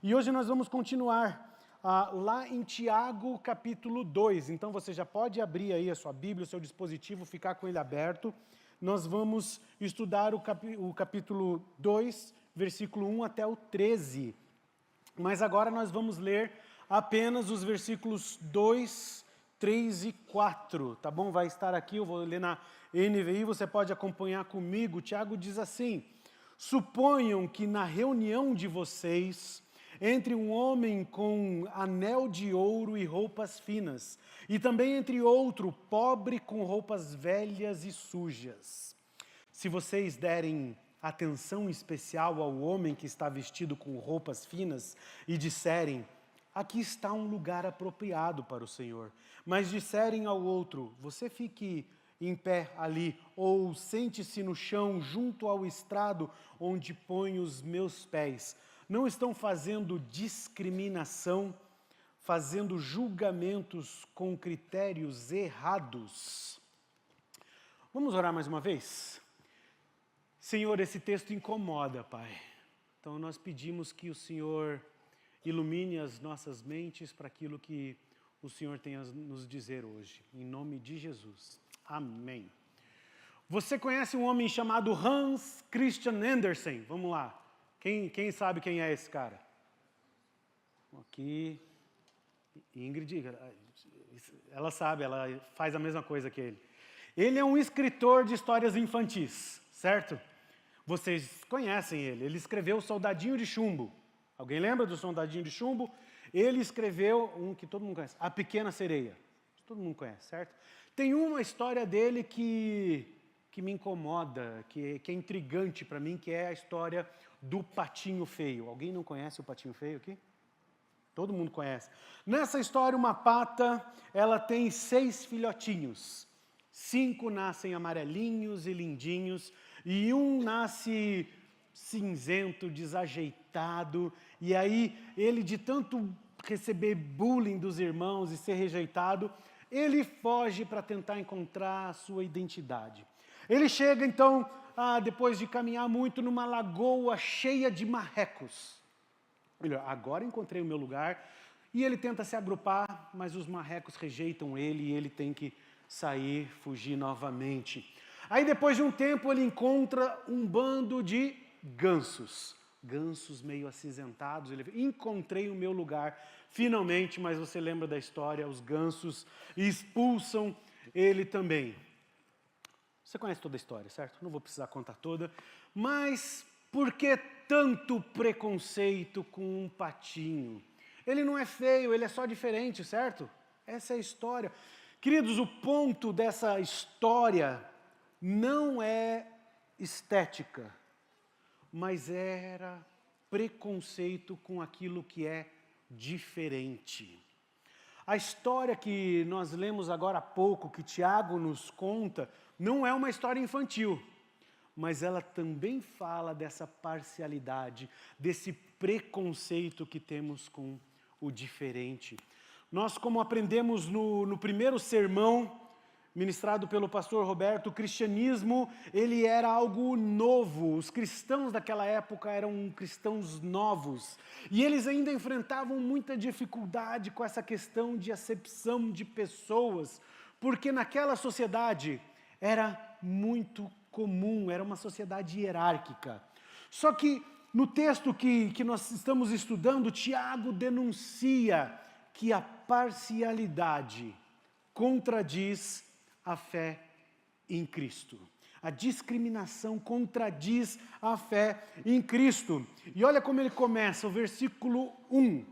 E hoje nós vamos continuar lá em Tiago, capítulo 2. Então você já pode abrir aí a sua Bíblia, o seu dispositivo, ficar com ele aberto. Nós vamos estudar o capítulo 2, versículo 1 até o 13. Mas agora nós vamos ler apenas os versículos 2, 3 e 4, tá bom? Vai estar aqui, eu vou ler na NVI, você pode acompanhar comigo. Tiago diz assim: suponham que na reunião de vocês entre um homem com anel de ouro e roupas finas, e também entre outro pobre com roupas velhas e sujas. Se vocês derem atenção especial ao homem que está vestido com roupas finas e disserem: aqui está um lugar apropriado para o Senhor, mas disserem ao outro: você fique em pé ali, ou sente-se no chão junto ao estrado onde ponho os meus pés, não estão fazendo discriminação, fazendo julgamentos com critérios errados. Vamos orar mais uma vez? Senhor, esse texto incomoda, Pai. Então nós pedimos que o Senhor ilumine as nossas mentes para aquilo que o Senhor tem a nos dizer hoje. Em nome de Jesus. Amém. Você conhece um homem chamado Hans Christian Andersen? Vamos lá. Quem sabe quem é esse cara? Aqui, Ingrid, ela sabe, ela faz a mesma coisa que ele. Ele é um escritor de histórias infantis, certo? Vocês conhecem ele. Ele escreveu Soldadinho de Chumbo. Alguém lembra do Soldadinho de Chumbo? Ele escreveu um que todo mundo conhece, A Pequena Sereia. Todo mundo conhece, certo? Tem uma história dele que me incomoda, que é intrigante para mim, que é a história do Patinho Feio. Alguém não conhece o Patinho Feio aqui? Todo mundo conhece. Nessa história, uma pata, ela tem 6 filhotinhos. 5 nascem amarelinhos e lindinhos, e um nasce cinzento, desajeitado, e aí ele, de tanto receber bullying dos irmãos e ser rejeitado, ele foge para tentar encontrar a sua identidade. Ele chega então, depois de caminhar muito, numa lagoa cheia de marrecos. Agora encontrei o meu lugar, e ele tenta se agrupar, mas os marrecos rejeitam ele e ele tem que sair, fugir novamente. Aí depois de um tempo ele encontra um bando de gansos meio acinzentados. Ele: encontrei o meu lugar, finalmente. Mas você lembra da história, os gansos expulsam ele também. Você conhece toda a história, certo? Não vou precisar contar toda. Mas por que tanto preconceito com um patinho? Ele não é feio, ele é só diferente, certo? Essa é a história. Queridos, o ponto dessa história não é estética, mas era preconceito com aquilo que é diferente. A história que nós lemos agora há pouco, que Tiago nos conta, não é uma história infantil, mas ela também fala dessa parcialidade, desse preconceito que temos com o diferente. Nós, como aprendemos no primeiro sermão, ministrado pelo pastor Roberto, o cristianismo, ele era algo novo. Os cristãos daquela época eram cristãos novos. E eles ainda enfrentavam muita dificuldade com essa questão de acepção de pessoas, porque naquela sociedade era muito comum, era uma sociedade hierárquica. Só que no texto que nós estamos estudando, Tiago denuncia que a parcialidade contradiz a fé em Cristo. A discriminação contradiz a fé em Cristo. E olha como ele começa, o versículo 1.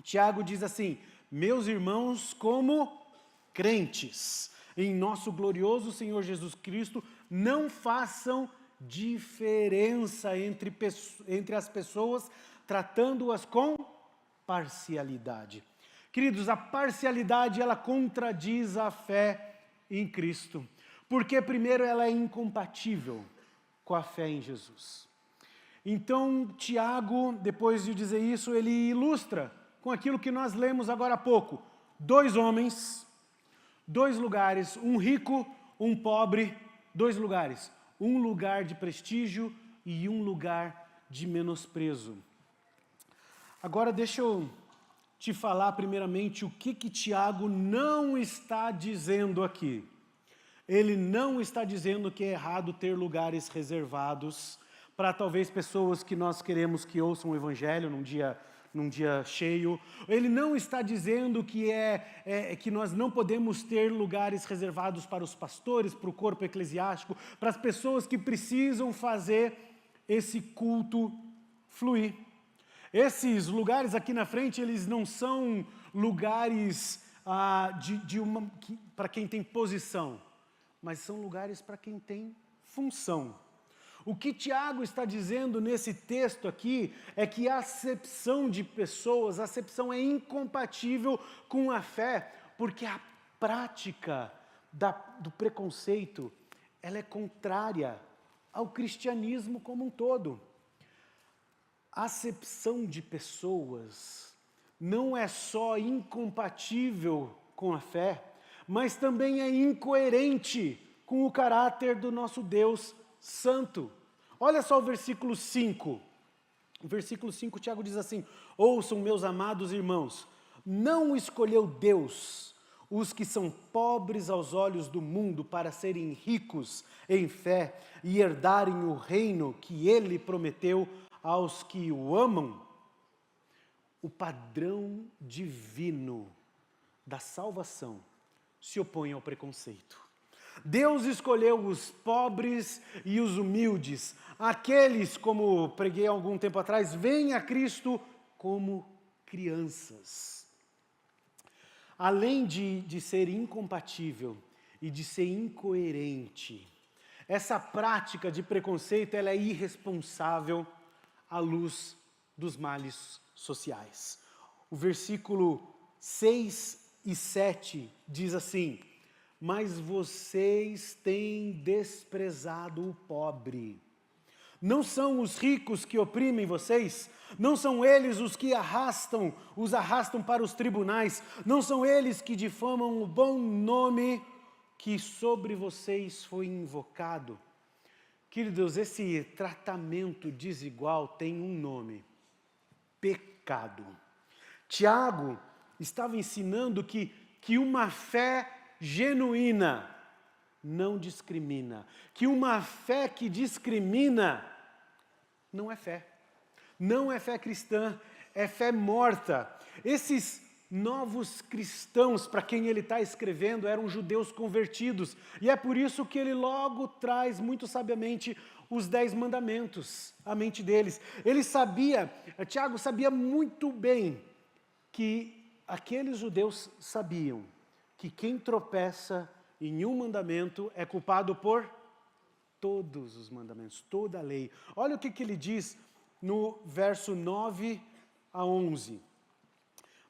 Tiago diz assim: meus irmãos, como crentes em nosso glorioso Senhor Jesus Cristo, não façam diferença entre as pessoas, tratando-as com parcialidade. Queridos, a parcialidade, ela contradiz a fé em Cristo, porque primeiro ela é incompatível com a fé em Jesus. Então, Tiago, depois de dizer isso, ele ilustra com aquilo que nós lemos agora há pouco: 2 homens, 2 lugares, um rico, um pobre, 2 lugares, um lugar de prestígio e um lugar de menosprezo. Agora deixa eu te falar primeiramente o que Tiago não está dizendo aqui. Ele não está dizendo que é errado ter lugares reservados para talvez pessoas que nós queremos que ouçam o Evangelho num dia cheio. Ele não está dizendo que que nós não podemos ter lugares reservados para os pastores, para o corpo eclesiástico, para as pessoas que precisam fazer esse culto fluir. Esses lugares aqui na frente, eles não são lugares para quem tem posição, mas são lugares para quem tem função. O que Tiago está dizendo nesse texto aqui é que a acepção de pessoas, a acepção é incompatível com a fé, porque a prática do preconceito, ela é contrária ao cristianismo como um todo. A acepção de pessoas não é só incompatível com a fé, mas também é incoerente com o caráter do nosso Deus Santo. Olha só o versículo 5. O versículo 5, Tiago diz assim: ouçam, meus amados irmãos, não escolheu Deus os que são pobres aos olhos do mundo para serem ricos em fé e herdarem o reino que Ele prometeu aos que o amam? O padrão divino da salvação se opõe ao preconceito. Deus escolheu os pobres e os humildes, aqueles, como preguei há algum tempo atrás, vêm a Cristo como crianças. Além de ser incompatível e de ser incoerente, essa prática de preconceito ela é irresponsável à luz dos males sociais. O versículo 6 e 7 diz assim: mas vocês têm desprezado o pobre. Não são os ricos que oprimem vocês? Não são eles os que os arrastam para os tribunais? Não são eles que difamam o bom nome que sobre vocês foi invocado? Queridos, esse tratamento desigual tem um nome: pecado. Tiago estava ensinando que uma fé genuína não discrimina, que uma fé que discrimina não é fé. Não é fé cristã, é fé morta. Esses novos cristãos, para quem ele está escrevendo, eram judeus convertidos. E é por isso que ele logo traz, muito sabiamente, os 10 mandamentos à mente deles. Tiago sabia muito bem que aqueles judeus sabiam que quem tropeça em um mandamento é culpado por todos os mandamentos, toda a lei. Olha o que ele diz no verso 9 a 11.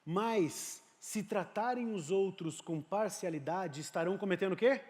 Mas, se tratarem os outros com parcialidade, estarão cometendo o quê?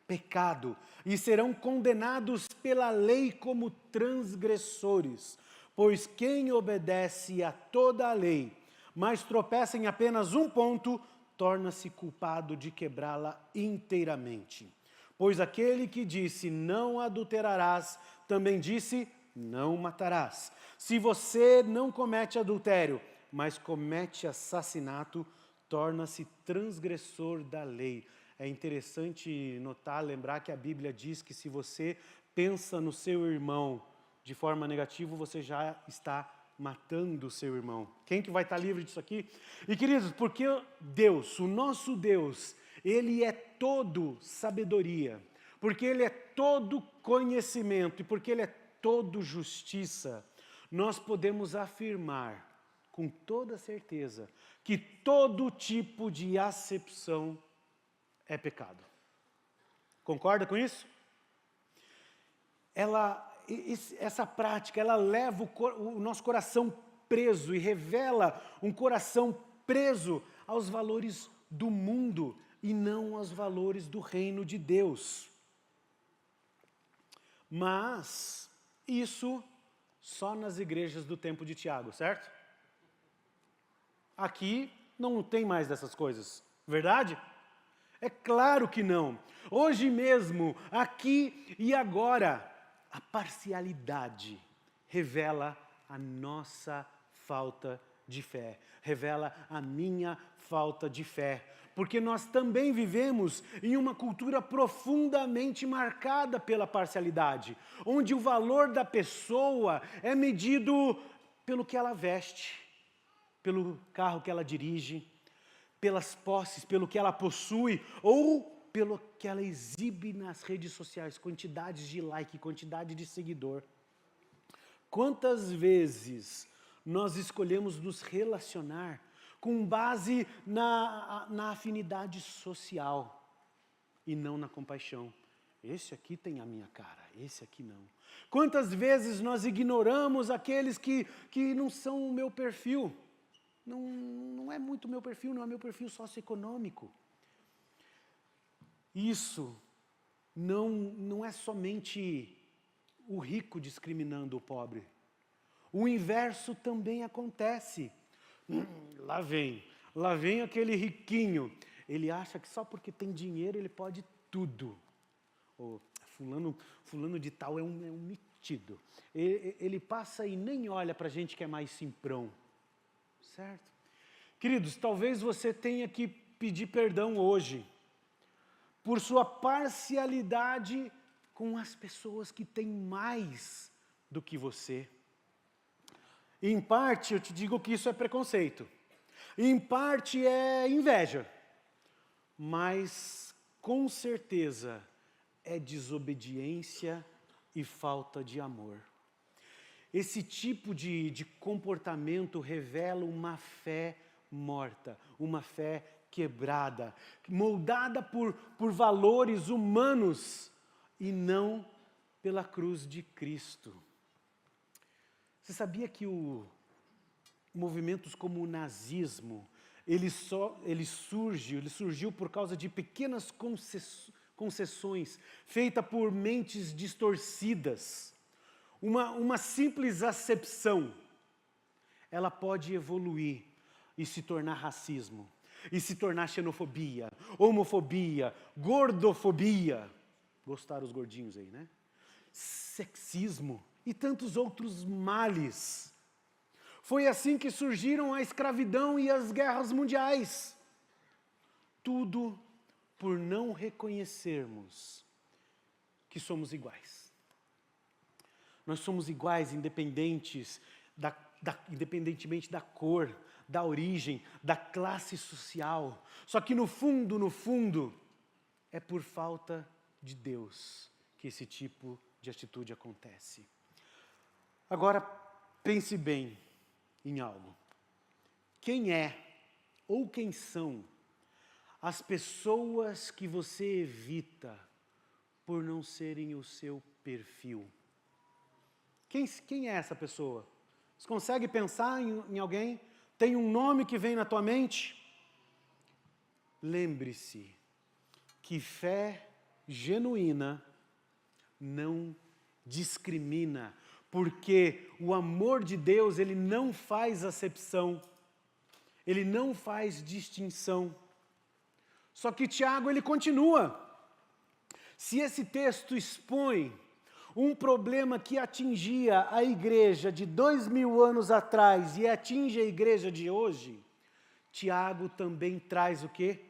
Pecado. E serão condenados pela lei como transgressores. Pois quem obedece a toda a lei, mas tropeça em apenas um ponto, torna-se culpado de quebrá-la inteiramente. Pois aquele que disse, não adulterarás, também disse, não matarás. Se você não comete adultério, mas comete assassinato, torna-se transgressor da lei. É interessante notar, lembrar que a Bíblia diz que se você pensa no seu irmão de forma negativa, você já está matando o seu irmão. Quem que vai estar livre disso aqui? E queridos, porque Deus, o nosso Deus, Ele é todo sabedoria, porque Ele é todo conhecimento e porque Ele é todo justiça, nós podemos afirmar com toda certeza que todo tipo de acepção é pecado. Concorda com isso? Essa prática, ela leva o nosso coração preso e revela um coração preso aos valores do mundo e não aos valores do reino de Deus. Mas isso só nas igrejas do tempo de Tiago, certo? Aqui não tem mais dessas coisas, verdade? É claro que não. Hoje mesmo, aqui e agora, a parcialidade revela a nossa falta de fé. Revela a minha falta de fé. Porque nós também vivemos em uma cultura profundamente marcada pela parcialidade, onde o valor da pessoa é medido pelo que ela veste, pelo carro que ela dirige, pelas posses, pelo que ela possui, ou pelo que ela exibe nas redes sociais, quantidades de like, quantidade de seguidor. Quantas vezes nós escolhemos nos relacionar com base na afinidade social e não na compaixão? Esse aqui tem a minha cara, esse aqui não. Quantas vezes nós ignoramos aqueles que não são o meu perfil? Não é muito meu perfil, não é meu perfil socioeconômico. Isso não é somente o rico discriminando o pobre. O inverso também acontece. Lá vem aquele riquinho. Ele acha que só porque tem dinheiro ele pode tudo. Oh, fulano de tal é um metido. Ele passa e nem olha para a gente que é mais simprão. Certo? Queridos, talvez você tenha que pedir perdão hoje por sua parcialidade com as pessoas que têm mais do que você. Em parte, eu te digo que isso é preconceito. Em parte é inveja. Mas, com certeza, é desobediência e falta de amor. Esse tipo de comportamento revela uma fé morta, uma fé quebrada, moldada por valores humanos e não pela cruz de Cristo. Você sabia que movimentos como o nazismo, ele surgiu por causa de pequenas concessões feitas por mentes distorcidas? Uma simples acepção, ela pode evoluir e se tornar racismo, e se tornar xenofobia, homofobia, gordofobia, gostaram os gordinhos aí, né? Sexismo e tantos outros males. Foi assim que surgiram a escravidão e as guerras mundiais. Tudo por não reconhecermos que somos iguais. Nós somos iguais independentemente da cor, da origem, da classe social. Só que no fundo, é por falta de Deus que esse tipo de atitude acontece. Agora, pense bem em algo. Quem é ou quem são as pessoas que você evita por não serem o seu perfil? Quem é essa pessoa? Você consegue pensar em alguém? Tem um nome que vem na tua mente? Lembre-se que fé genuína não discrimina, porque o amor de Deus, ele não faz acepção, ele não faz distinção. Só que Tiago, ele continua. Se esse texto expõe um problema que atingia a igreja de 2000 anos atrás e atinge a igreja de hoje, Tiago também traz o quê?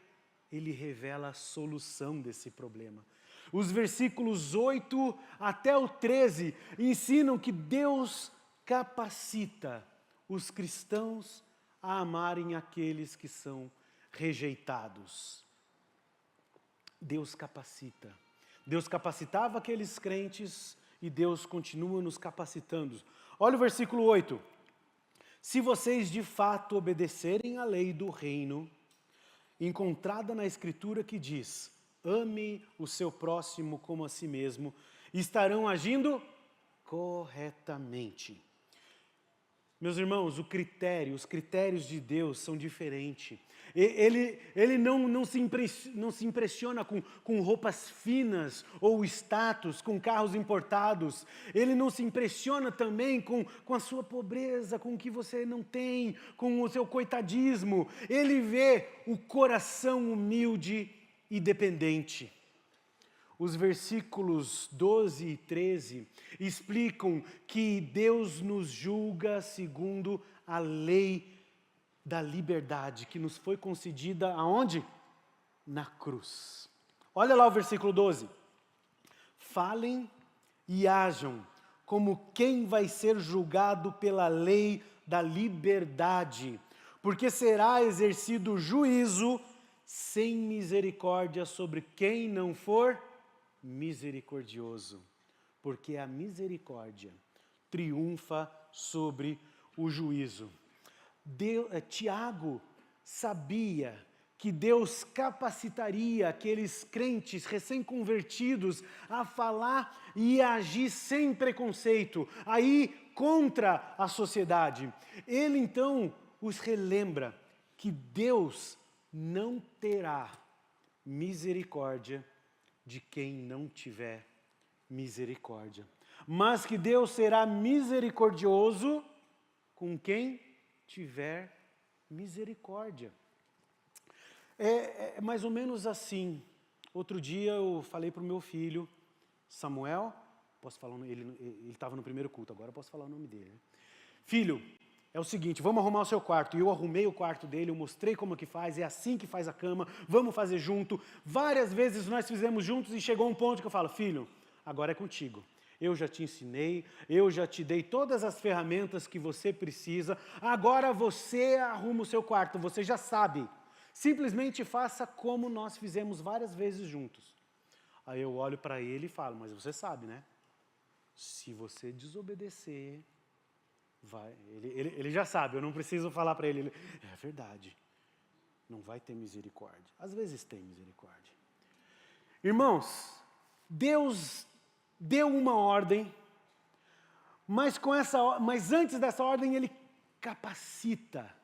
Ele revela a solução desse problema. Os versículos 8 até o 13 ensinam que Deus capacita os cristãos a amarem aqueles que são rejeitados. Deus capacita. Deus capacitava aqueles crentes e Deus continua nos capacitando. Olha o versículo 8. Se vocês de fato obedecerem à lei do reino, encontrada na Escritura que diz: ame o seu próximo como a si mesmo, estarão agindo corretamente. Meus irmãos, os critérios de Deus são diferentes. Ele não se impressiona com roupas finas ou status, com carros importados. Ele não se impressiona também com a sua pobreza, com o que você não tem, com o seu coitadismo. Ele vê o coração humilde e dependente. Os versículos 12 e 13 explicam que Deus nos julga segundo a lei da liberdade que nos foi concedida aonde? Na cruz. Olha lá o versículo 12. Falem e hajam como quem vai ser julgado pela lei da liberdade, porque será exercido juízo sem misericórdia sobre quem não for misericordioso, porque a misericórdia triunfa sobre o juízo. Tiago sabia que Deus capacitaria aqueles crentes recém-convertidos a falar e a agir sem preconceito, a ir contra a sociedade. Ele então os relembra que Deus não terá misericórdia de quem não tiver misericórdia, mas que Deus será misericordioso com quem tiver misericórdia. É mais ou menos assim. Outro dia eu falei para o meu filho, Samuel, posso falar, ele estava no primeiro culto, agora eu posso falar o nome dele. Filho, é o seguinte, vamos arrumar o seu quarto. E eu arrumei o quarto dele, eu mostrei como que faz, é assim que faz a cama, vamos fazer junto. Várias vezes nós fizemos juntos e chegou um ponto que eu falo, filho, agora é contigo. Eu já te ensinei, eu já te dei todas as ferramentas que você precisa, agora você arruma o seu quarto, você já sabe. Simplesmente faça como nós fizemos várias vezes juntos. Aí eu olho para ele e falo, mas você sabe, né? Se você desobedecer, vai. Ele já sabe, eu não preciso falar para ele. É verdade, não vai ter misericórdia. Às vezes tem misericórdia. Irmãos, Deus deu uma ordem, mas antes dessa ordem Ele capacita,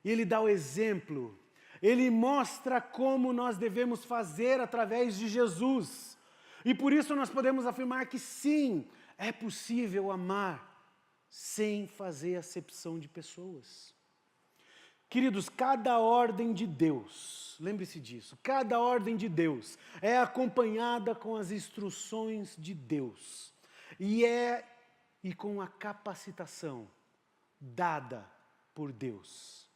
Ele dá o exemplo, Ele mostra como nós devemos fazer através de Jesus. E por isso nós podemos afirmar que sim, é possível amar sem fazer acepção de pessoas. Queridos, cada ordem de Deus, lembre-se disso, cada ordem de Deus é acompanhada com as instruções de Deus e com a capacitação dada por Deus.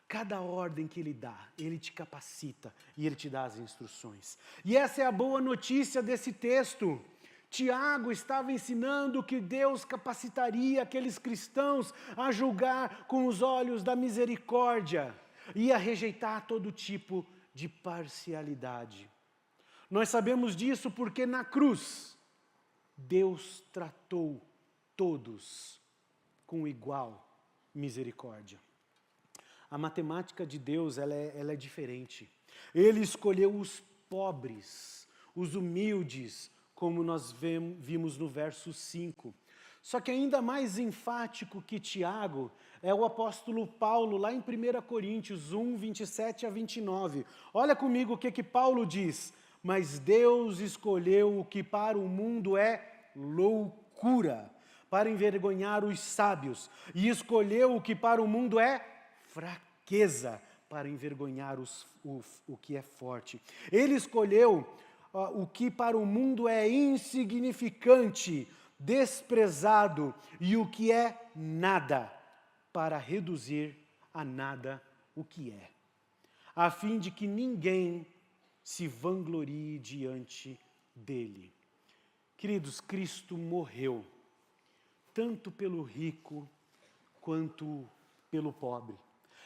Cada ordem que Ele dá, Ele te capacita e Ele te dá as instruções. E essa é a boa notícia desse texto. Tiago estava ensinando que Deus capacitaria aqueles cristãos a julgar com os olhos da misericórdia e a rejeitar todo tipo de parcialidade. Nós sabemos disso porque na cruz, Deus tratou todos com igual misericórdia. A matemática de Deus ela é diferente. Ele escolheu os pobres, os humildes, como nós vimos no verso 5. Só que ainda mais enfático que Tiago é o apóstolo Paulo, lá em 1 Coríntios 1, 27 a 29. Olha comigo o que Paulo diz. Mas Deus escolheu o que para o mundo é loucura, para envergonhar os sábios. E escolheu o que para o mundo é fraqueza, para envergonhar o que é forte. Ele escolheu o que para o mundo é insignificante, desprezado, e o que é nada, para reduzir a nada o que é, a fim de que ninguém se vanglorie diante dele. Queridos, Cristo morreu, tanto pelo rico quanto pelo pobre.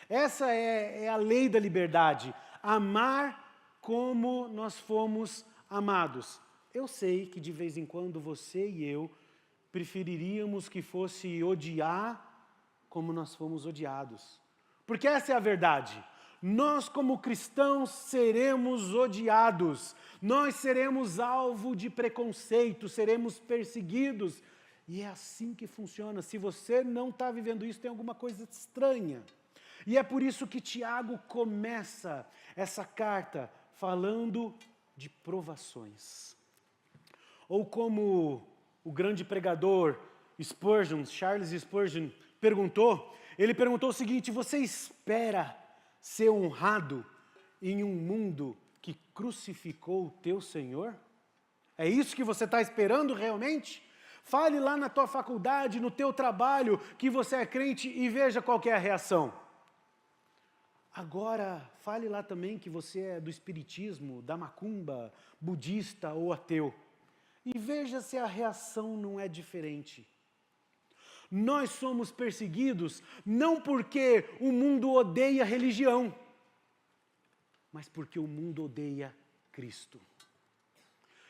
Essa é a lei da liberdade, amar como nós fomos amados. Eu sei que de vez em quando você e eu preferiríamos que fosse odiar como nós fomos odiados. Porque essa é a verdade. Nós como cristãos seremos odiados. Nós seremos alvo de preconceito, seremos perseguidos. E é assim que funciona. Se você não está vivendo isso, tem alguma coisa estranha. E é por isso que Tiago começa essa carta falando de provações. Ou como o grande pregador Spurgeon, Charles Spurgeon, ele perguntou o seguinte: você espera ser honrado em um mundo que crucificou o teu Senhor? É isso que você está esperando realmente? Fale lá na tua faculdade, no teu trabalho, que você é crente e veja qual que é a reação. Agora, fale lá também que você é do espiritismo, da macumba, budista ou ateu. E veja se a reação não é diferente. Nós somos perseguidos não porque o mundo odeia religião, mas porque o mundo odeia Cristo.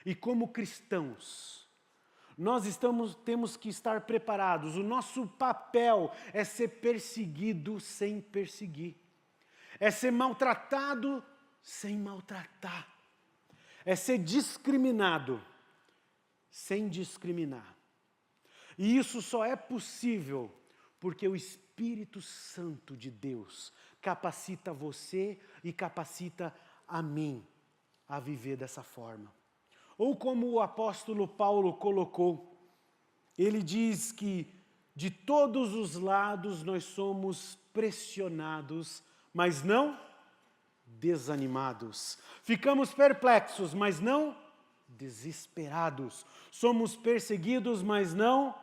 E como cristãos, nós temos que estar preparados. O nosso papel é ser perseguido sem perseguir. É ser maltratado sem maltratar. É ser discriminado sem discriminar. E isso só é possível porque o Espírito Santo de Deus capacita você e capacita a mim a viver dessa forma. Ou como o apóstolo Paulo colocou, ele diz que de todos os lados nós somos pressionados, mas não desanimados. Ficamos perplexos, mas não desesperados. Somos perseguidos, mas não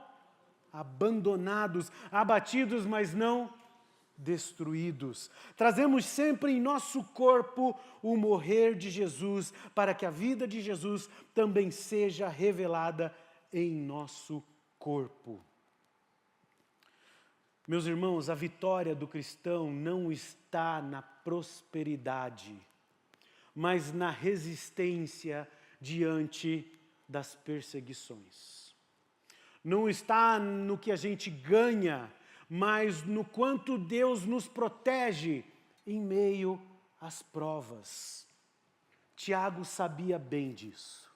abandonados. Abatidos, mas não destruídos. Trazemos sempre em nosso corpo o morrer de Jesus, para que a vida de Jesus também seja revelada em nosso corpo. Meus irmãos, a vitória do cristão não está na prosperidade, mas na resistência diante das perseguições. Não está no que a gente ganha, mas no quanto Deus nos protege em meio às provas. Tiago sabia bem disso.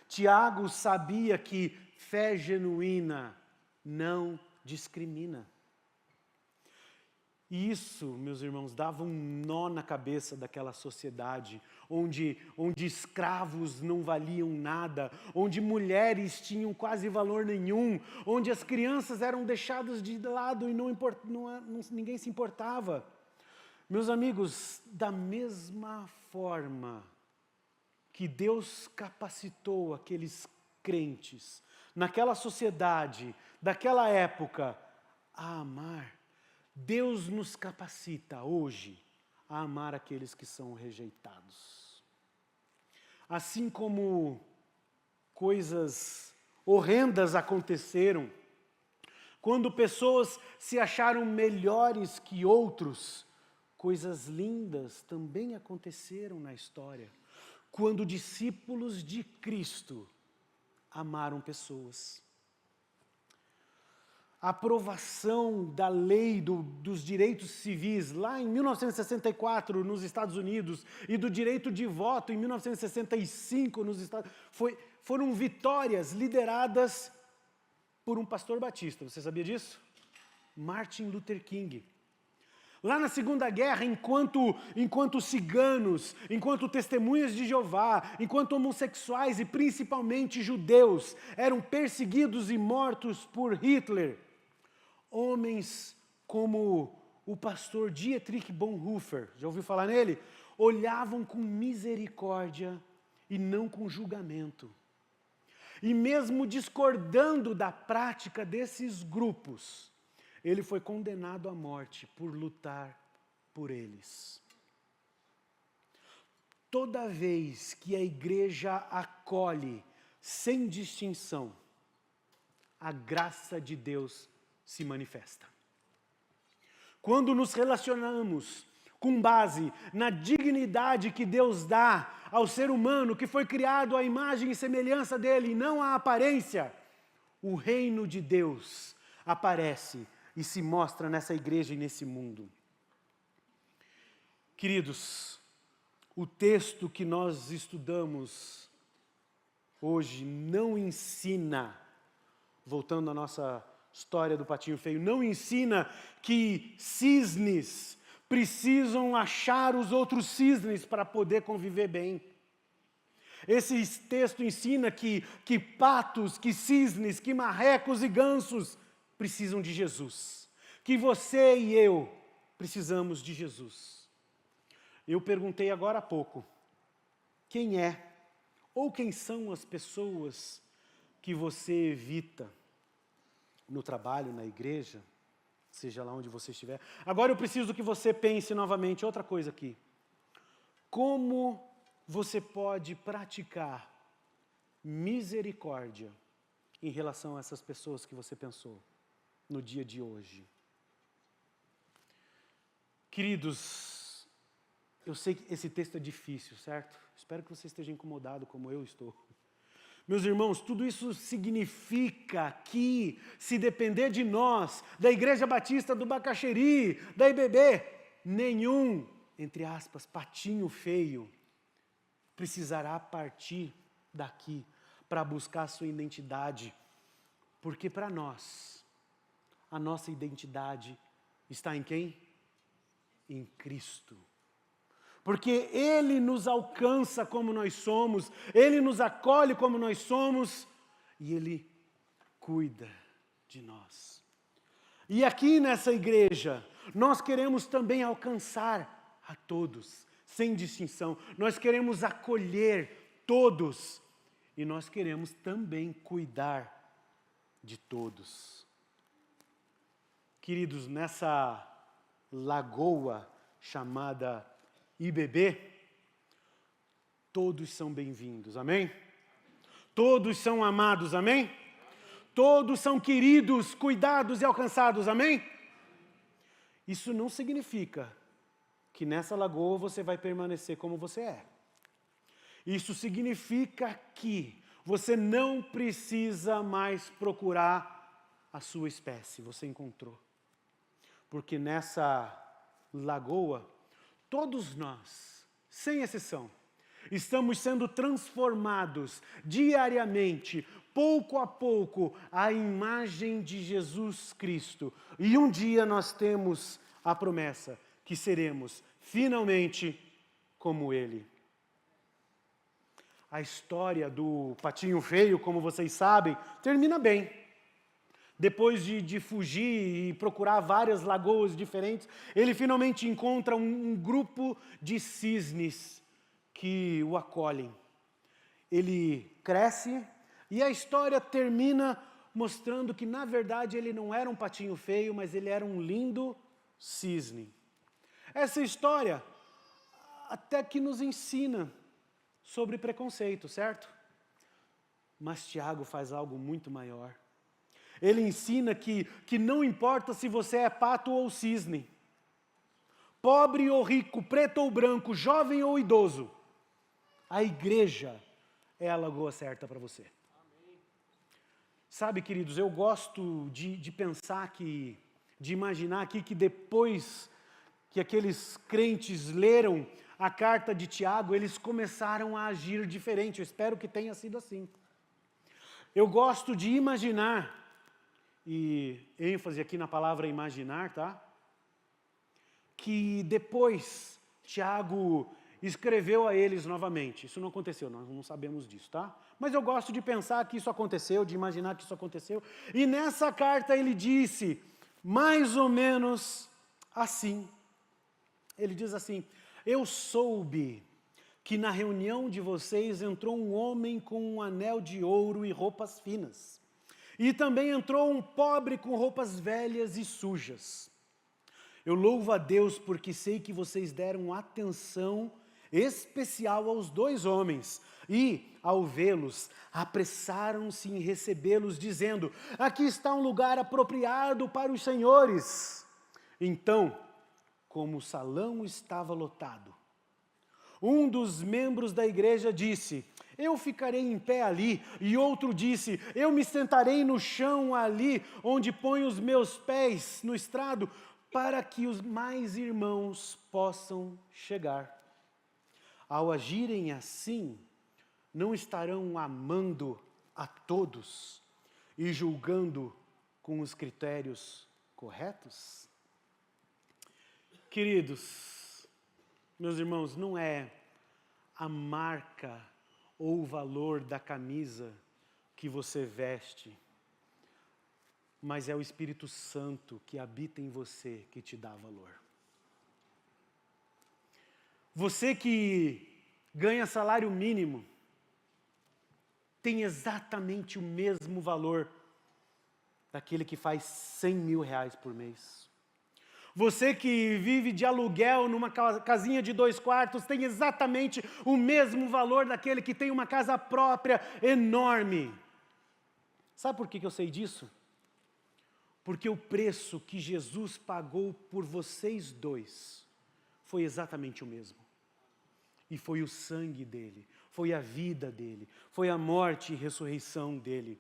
Tiago sabia que fé genuína não discrimina. E isso, meus irmãos, dava um nó na cabeça daquela sociedade, onde escravos não valiam nada, onde mulheres tinham quase valor nenhum, onde as crianças eram deixadas de lado e ninguém se importava. Meus amigos, da mesma forma que Deus capacitou aqueles crentes, naquela sociedade, daquela época, a amar, Deus nos capacita hoje a amar aqueles que são rejeitados. Assim como coisas horrendas aconteceram, quando pessoas se acharam melhores que outros, coisas lindas também aconteceram na história. Quando discípulos de Cristo amaram pessoas. A aprovação da lei dos direitos civis, lá em 1964 nos Estados Unidos, e do direito de voto em 1965 nos Estados Unidos, foram vitórias lideradas por um pastor batista. Você sabia disso? Martin Luther King. Lá na Segunda Guerra, enquanto ciganos, enquanto testemunhas de Jeová, enquanto homossexuais e principalmente judeus eram perseguidos e mortos por Hitler, homens como o pastor Dietrich Bonhoeffer, já ouviu falar nele? Olhavam com misericórdia e não com julgamento. E mesmo discordando da prática desses grupos, ele foi condenado à morte por lutar por eles. Toda vez que a igreja acolhe, sem distinção, a graça de Deus se manifesta. Quando nos relacionamos com base na dignidade que Deus dá ao ser humano, que foi criado à imagem e semelhança dele, e não à aparência, o reino de Deus aparece e se mostra nessa igreja e nesse mundo. Queridos, o texto que nós estudamos hoje não ensina, voltando à nossa história do patinho feio, não ensina que cisnes precisam achar os outros cisnes para poder conviver bem. Esse texto ensina que patos, que cisnes, que marrecos e gansos precisam de Jesus. Que você e eu precisamos de Jesus. Eu perguntei agora há pouco, quem é ou quem são as pessoas que você evita no trabalho, na igreja, seja lá onde você estiver. Agora eu preciso que você pense novamente outra coisa aqui. Como você pode praticar misericórdia em relação a essas pessoas que você pensou no dia de hoje? Queridos, eu sei que esse texto é difícil, certo? Espero que você esteja incomodado como eu estou. Meus irmãos, tudo isso significa que, se depender de nós, da Igreja Batista do Bacaxeri, da IBB, nenhum, entre aspas, patinho feio, precisará partir daqui para buscar a sua identidade. Porque para nós, a nossa identidade está em quem? Em Cristo. Porque Ele nos alcança como nós somos, Ele nos acolhe como nós somos, e Ele cuida de nós. E aqui nessa igreja, nós queremos também alcançar a todos, sem distinção. Nós queremos acolher todos, e nós queremos também cuidar de todos. Queridos, nessa lagoa chamada IBB, todos são bem-vindos, amém? Todos são amados, amém? Todos são queridos, cuidados e alcançados, amém? Isso não significa que nessa lagoa você vai permanecer como você é. Isso significa que você não precisa mais procurar a sua espécie, você encontrou. Porque nessa lagoa, todos nós, sem exceção, estamos sendo transformados diariamente, pouco a pouco, à imagem de Jesus Cristo. E um dia nós temos a promessa que seremos finalmente como Ele. A história do patinho feio, como vocês sabem, termina bem. Depois de fugir e procurar várias lagoas diferentes, ele finalmente encontra um grupo de cisnes que o acolhem. Ele cresce e a história termina mostrando que, na verdade, ele não era um patinho feio, mas ele era um lindo cisne. Essa história até que nos ensina sobre preconceito, certo? Mas Tiago faz algo muito maior. Ele ensina que não importa se você é pato ou cisne, pobre ou rico, preto ou branco, jovem ou idoso, a igreja é a lagoa certa para você. Amém. Sabe, queridos, eu gosto de pensar de imaginar aqui que depois que aqueles crentes leram a carta de Tiago, eles começaram a agir diferente. Eu espero que tenha sido assim. Eu gosto de imaginar, e ênfase aqui na palavra imaginar, tá? Que depois Tiago escreveu a eles novamente. Isso não aconteceu, nós não sabemos disso, tá? Mas eu gosto de pensar que isso aconteceu, de imaginar que isso aconteceu. E nessa carta ele disse, mais ou menos assim. Ele diz assim: eu soube que na reunião de vocês entrou um homem com um anel de ouro e roupas finas. E também entrou um pobre com roupas velhas e sujas. Eu louvo a Deus porque sei que vocês deram atenção especial aos dois homens e, ao vê-los, apressaram-se em recebê-los, dizendo: aqui está um lugar apropriado para os senhores. Então, como o salão estava lotado, um dos membros da igreja disse: eu ficarei em pé ali, e outro disse: eu me sentarei no chão ali, onde ponho os meus pés no estrado, para que os mais irmãos possam chegar. Ao agirem assim, não estarão amando a todos e julgando com os critérios corretos? Queridos, meus irmãos, não é a marca ou o valor da camisa que você veste, mas é o Espírito Santo que habita em você que te dá valor. Você que ganha salário mínimo, tem exatamente o mesmo valor daquele que faz 100 mil reais por mês. Você que vive de aluguel numa casinha de 2 quartos tem exatamente o mesmo valor daquele que tem uma casa própria enorme. Sabe por que eu sei disso? Porque o preço que Jesus pagou por vocês dois foi exatamente o mesmo. E foi o sangue dele, foi a vida dele, foi a morte e ressurreição dele.